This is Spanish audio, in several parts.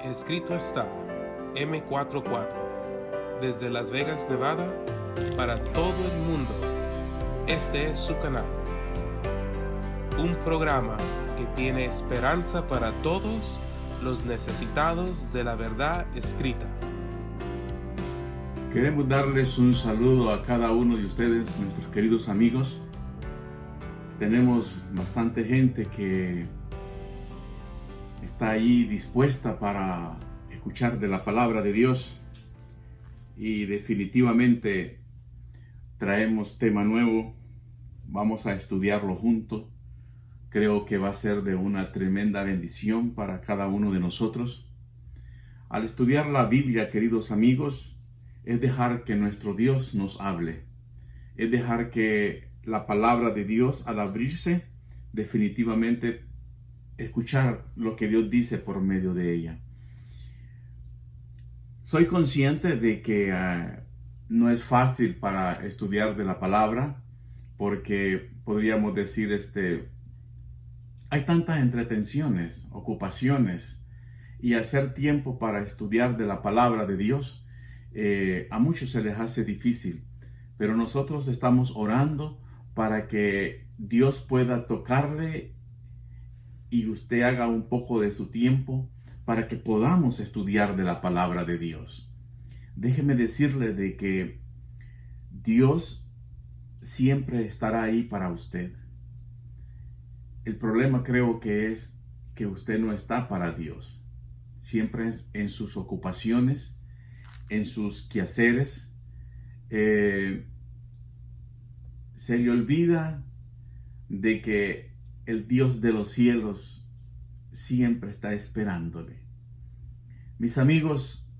Escrito está, M44, desde Las Vegas, Nevada, para todo el mundo. Este es su canal. Un programa que tiene esperanza para todos los necesitados de la verdad escrita. Queremos darles un saludo a cada uno de ustedes, nuestros queridos amigos. Tenemos bastante gente que está ahí dispuesta para escuchar de la palabra de Dios, y definitivamente traemos tema nuevo. Vamos a estudiarlo juntos. Creo que va a ser de una tremenda bendición para cada uno de nosotros. Al estudiar la Biblia, queridos amigos, es dejar que nuestro Dios nos hable. Es dejar que la palabra de Dios, al abrirse, definitivamente escuchar lo que Dios dice por medio de ella. Soy consciente de que no es fácil para estudiar de la palabra, porque podríamos decir, hay tantas entretenciones, ocupaciones, y hacer tiempo para estudiar de la palabra de Dios, a muchos se les hace difícil. Pero nosotros estamos orando para que Dios pueda tocarle y usted haga un poco de su tiempo para que podamos estudiar de la palabra de Dios. Déjeme decirle de que Dios siempre estará ahí para usted. El problema creo que es que usted no está para Dios. Siempre en sus ocupaciones, en sus quehaceres, se le olvida de que el Dios de los cielos siempre está esperándole. Mis amigos,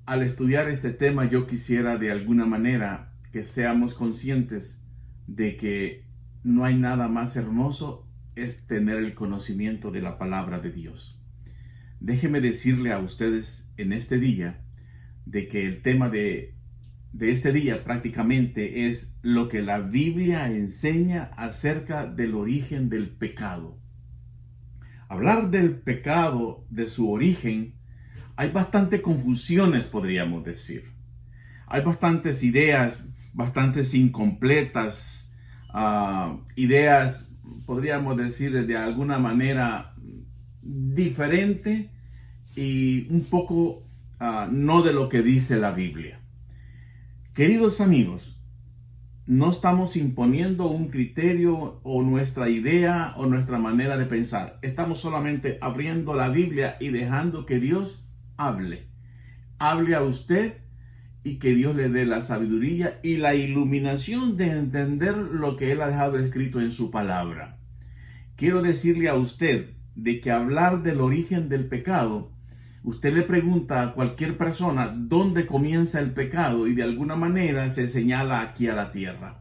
al estudiar este tema, yo quisiera de alguna manera que seamos conscientes de que no hay nada más hermoso es tener el conocimiento de la palabra de Dios. Déjeme decirle a ustedes en este día de que el tema de este día prácticamente es lo que la Biblia enseña acerca del origen del pecado. Hablar del pecado, de su origen, hay bastantes confusiones, podríamos decir. Hay bastantes ideas, bastantes incompletas, ideas, podríamos decir, de alguna manera diferente y un poco no de lo que dice la Biblia. Queridos amigos, no estamos imponiendo un criterio o nuestra idea o nuestra manera de pensar. Estamos solamente abriendo la Biblia y dejando que Dios hable. Hable a usted y que Dios le dé la sabiduría y la iluminación de entender lo que Él ha dejado escrito en su palabra. Quiero decirle a usted de que hablar del origen del pecado, usted le pregunta a cualquier persona dónde comienza el pecado y de alguna manera se señala aquí a la tierra.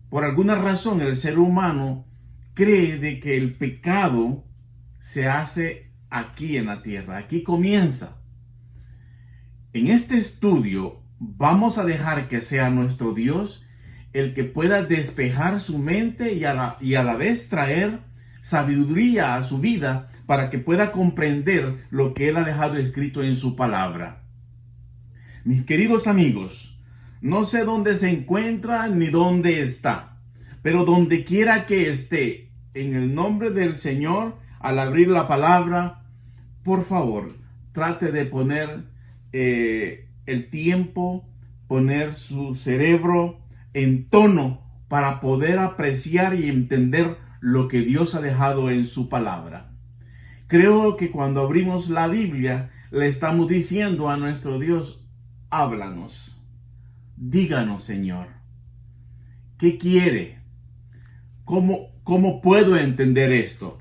Por alguna razón el ser humano cree de que el pecado se hace aquí en la tierra, aquí comienza. En este estudio vamos a dejar que sea nuestro Dios el que pueda despejar su mente y a la vez traer sabiduría a su vida para que pueda comprender lo que Él ha dejado escrito en su palabra. Mis queridos amigos, no sé dónde se encuentra ni dónde está, pero donde quiera que esté, en el nombre del Señor, al abrir la palabra, por favor, trate de poner el tiempo, poner su cerebro en tono para poder apreciar y entender lo que Dios ha dejado en su palabra. Creo que cuando abrimos la Biblia, le estamos diciendo a nuestro Dios, háblanos, díganos, Señor, ¿qué quiere? ¿Cómo puedo entender esto?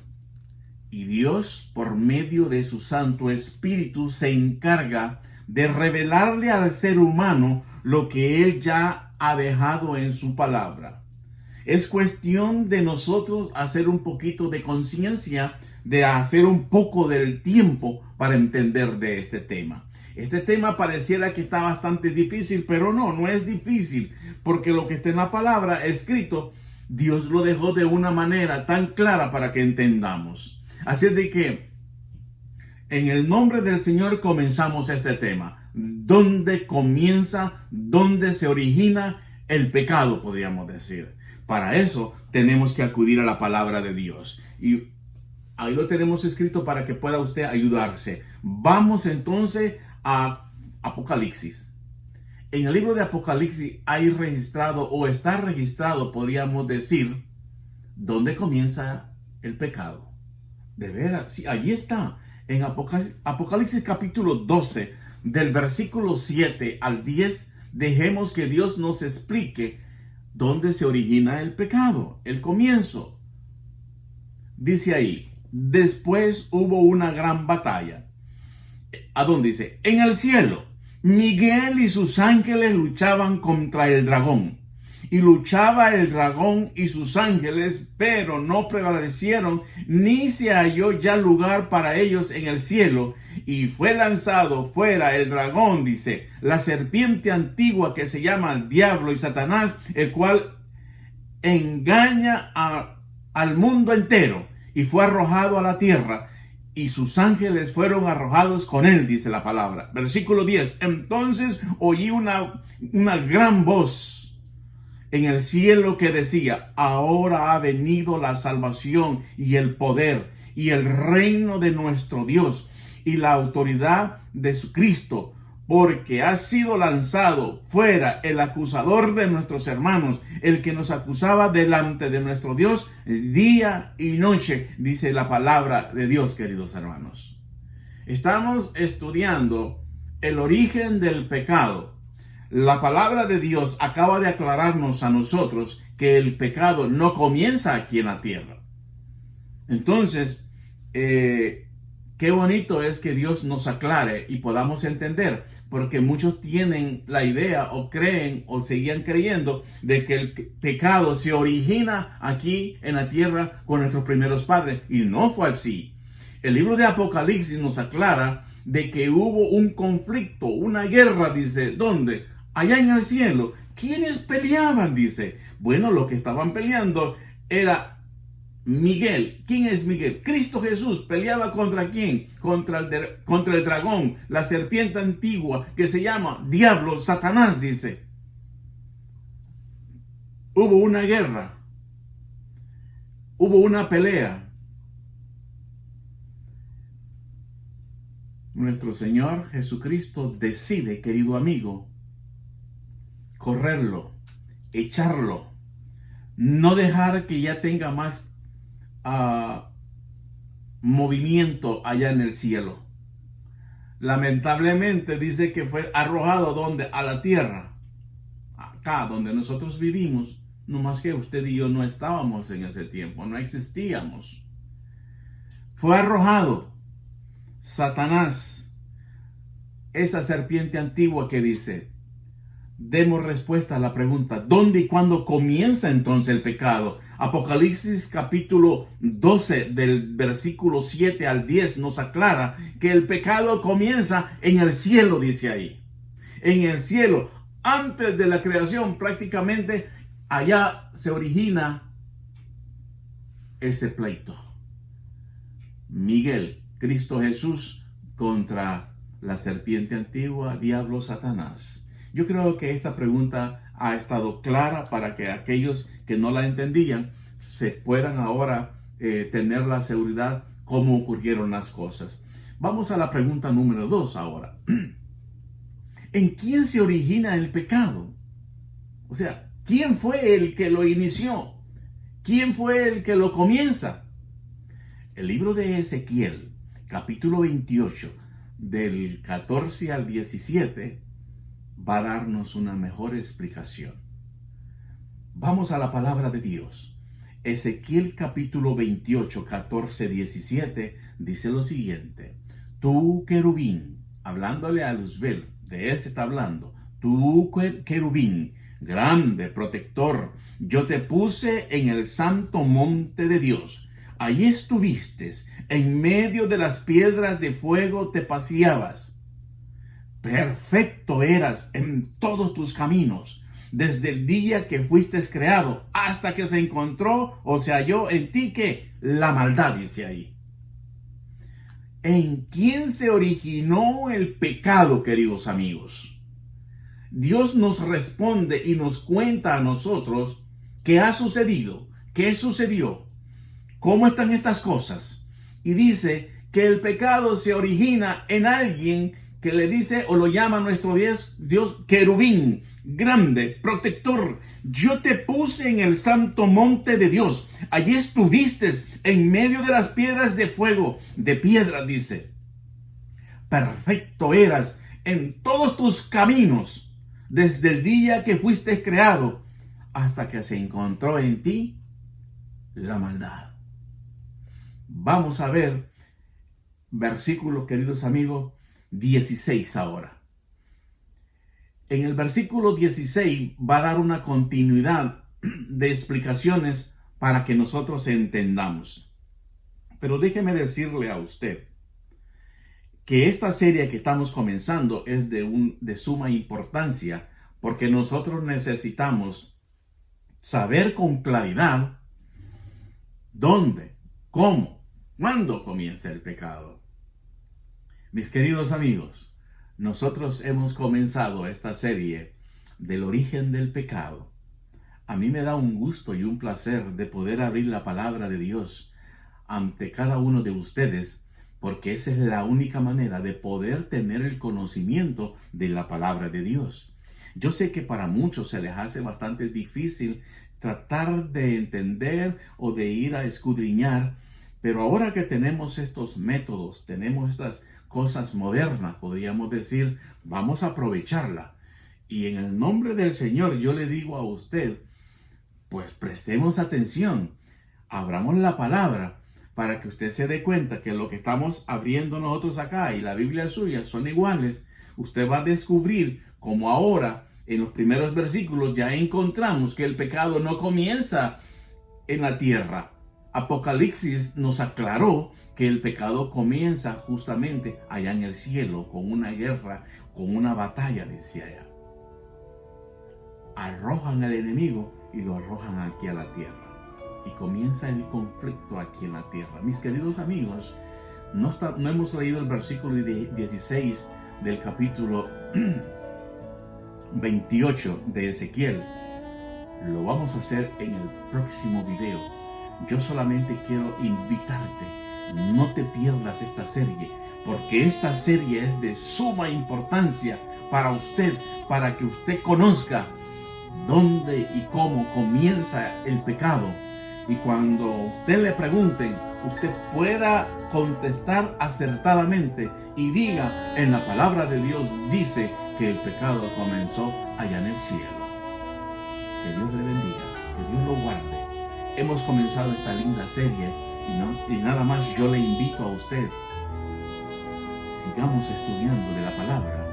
Y Dios, por medio de su Santo Espíritu, se encarga de revelarle al ser humano lo que Él ya ha dejado en su palabra. Es cuestión de nosotros hacer un poquito de conciencia, de hacer un poco del tiempo para entender de este tema. Este tema pareciera que está bastante difícil, pero no es difícil, porque lo que está en la palabra escrito, Dios lo dejó de una manera tan clara para que entendamos. Así es de que En el nombre del Señor comenzamos este tema. ¿Dónde comienza, dónde se origina el pecado, podríamos decir? Para eso tenemos que acudir a la palabra de Dios. Y ahí lo tenemos escrito para que pueda usted ayudarse. Vamos entonces a Apocalipsis. En el libro de Apocalipsis hay registrado, o está registrado, podríamos decir, dónde comienza el pecado. De veras, sí, allí está. En Apocalipsis capítulo 12, del versículo 7 al 10, dejemos que Dios nos explique dónde se origina el pecado, el comienzo. Dice ahí, después hubo una gran batalla. ¿A dónde dice? En el cielo, Miguel y sus ángeles luchaban contra el dragón. Y luchaba el dragón y sus ángeles, pero no prevalecieron, ni se halló ya lugar para ellos en el cielo. Y fue lanzado fuera el dragón, dice, la serpiente antigua que se llama el diablo y Satanás, el cual engaña al mundo entero. Y fue arrojado a la tierra, y sus ángeles fueron arrojados con él, dice la palabra. Versículo 10. Entonces oí una gran voz en el cielo que decía, ahora ha venido la salvación y el poder y el reino de nuestro Dios y la autoridad de su Cristo, porque ha sido lanzado fuera el acusador de nuestros hermanos, el que nos acusaba delante de nuestro Dios día y noche, dice la palabra de Dios, queridos hermanos. Estamos estudiando el origen del pecado. La palabra de Dios acaba de aclararnos a nosotros que el pecado no comienza aquí en la tierra. Entonces, qué bonito es que Dios nos aclare y podamos entender, porque muchos tienen la idea o creen o seguían creyendo de que el pecado se origina aquí en la tierra con nuestros primeros padres, y no fue así. El libro de Apocalipsis nos aclara de que hubo un conflicto, una guerra, dice, ¿dónde? Allá en el cielo. ¿Quiénes peleaban? Dice. Bueno, los que estaban peleando era Miguel. ¿Quién es Miguel? Cristo Jesús. ¿Peleaba contra quién? Contra el dragón, la serpiente antigua que se llama Diablo, Satanás, dice. Hubo una guerra. Hubo una pelea. Nuestro Señor Jesucristo decide, querido amigo, correrlo, echarlo, no dejar que ya tenga más movimiento allá en el cielo. Lamentablemente dice que fue arrojado ¿dónde? A la tierra, acá donde nosotros vivimos, no más que usted y yo no estábamos en ese tiempo, no existíamos. Fue arrojado Satanás, esa serpiente antigua que dice. Demos respuesta a la pregunta, ¿dónde y cuándo comienza entonces el pecado? Apocalipsis capítulo 12 del versículo 7 al 10 nos aclara que el pecado comienza en el cielo, dice ahí. En el cielo, antes de la creación, prácticamente allá se origina ese pleito. Miguel, Cristo Jesús contra la serpiente antigua, diablo, Satanás. Yo creo que esta pregunta ha estado clara para que aquellos que no la entendían se puedan ahora tener la seguridad cómo ocurrieron las cosas. Vamos a la pregunta número 2 ahora. ¿En quién se origina el pecado? O sea, ¿quién fue el que lo inició? ¿Quién fue el que lo comienza? El libro de Ezequiel, capítulo 28, del 14 al 17, va a darnos una mejor explicación. Vamos a la palabra de Dios. Ezequiel capítulo 28, 14, 17 dice lo siguiente. Tú, querubín, hablándole a Luzbel, de ese está hablando. Tú, querubín, grande, protector, yo te puse en el santo monte de Dios. Allí estuviste, en medio de las piedras de fuego te paseabas. Perfecto eras en todos tus caminos, desde el día que fuiste creado, hasta que se encontró o se halló en ti que la maldad, dice ahí. ¿En quién se originó el pecado, queridos amigos? Dios nos responde y nos cuenta a nosotros qué ha sucedido, qué sucedió, cómo están estas cosas. Y dice que el pecado se origina en alguien que le dice o lo llama nuestro Dios querubín, grande, protector. Yo te puse en el santo monte de Dios. Allí estuviste en medio de las piedras de fuego, de piedra, dice. Perfecto eras en todos tus caminos, desde el día que fuiste creado, hasta que se encontró en ti la maldad. Vamos a ver versículos, queridos amigos, 16 ahora. En el versículo 16 va a dar una continuidad de explicaciones para que nosotros entendamos. Pero déjeme decirle a usted que esta serie que estamos comenzando es de suma importancia, porque nosotros necesitamos saber con claridad dónde, cómo, cuándo comienza el pecado. Mis queridos amigos, nosotros hemos comenzado esta serie del origen del pecado. A mí me da un gusto y un placer de poder abrir la palabra de Dios ante cada uno de ustedes, porque esa es la única manera de poder tener el conocimiento de la palabra de Dios. Yo sé que para muchos se les hace bastante difícil tratar de entender o de ir a escudriñar, pero ahora que tenemos estos métodos, tenemos estas cosas modernas, podríamos decir, vamos a aprovecharla. Y en el nombre del Señor yo le digo a usted, pues prestemos atención, abramos la palabra para que usted se dé cuenta que lo que estamos abriendo nosotros acá y la Biblia suya son iguales. Usted va a descubrir como ahora en los primeros versículos ya encontramos que el pecado no comienza en la tierra. Apocalipsis nos aclaró que el pecado comienza justamente allá en el cielo, con una guerra, con una batalla, decía ella. Arrojan al enemigo y lo arrojan aquí a la tierra. Y comienza el conflicto aquí en la tierra. Mis queridos amigos, no hemos leído el versículo 16 del capítulo 28 de Ezequiel. Lo vamos a hacer en el próximo video. Yo solamente quiero invitarte, no te pierdas esta serie, porque esta serie es de suma importancia para usted, para que usted conozca dónde y cómo comienza el pecado. Y cuando usted le pregunten, usted pueda contestar acertadamente y diga, en la palabra de Dios dice que el pecado comenzó allá en el cielo. Que Dios le bendiga, que Dios lo guarde. Hemos comenzado esta linda serie y nada más yo le invito a usted, sigamos estudiando de la palabra,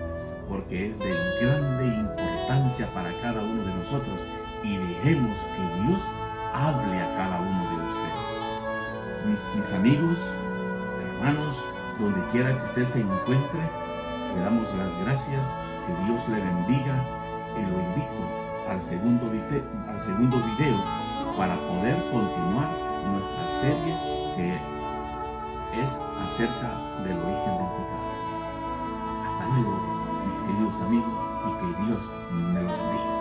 porque es de grande importancia para cada uno de nosotros, y dejemos que Dios hable a cada uno de ustedes. Mis amigos, hermanos, donde quiera que usted se encuentre, le damos las gracias, que Dios le bendiga, y lo invito al segundo video para poder continuar nuestra serie que es acerca del origen del pecado. Hasta luego, mis queridos amigos, y que Dios me los bendiga.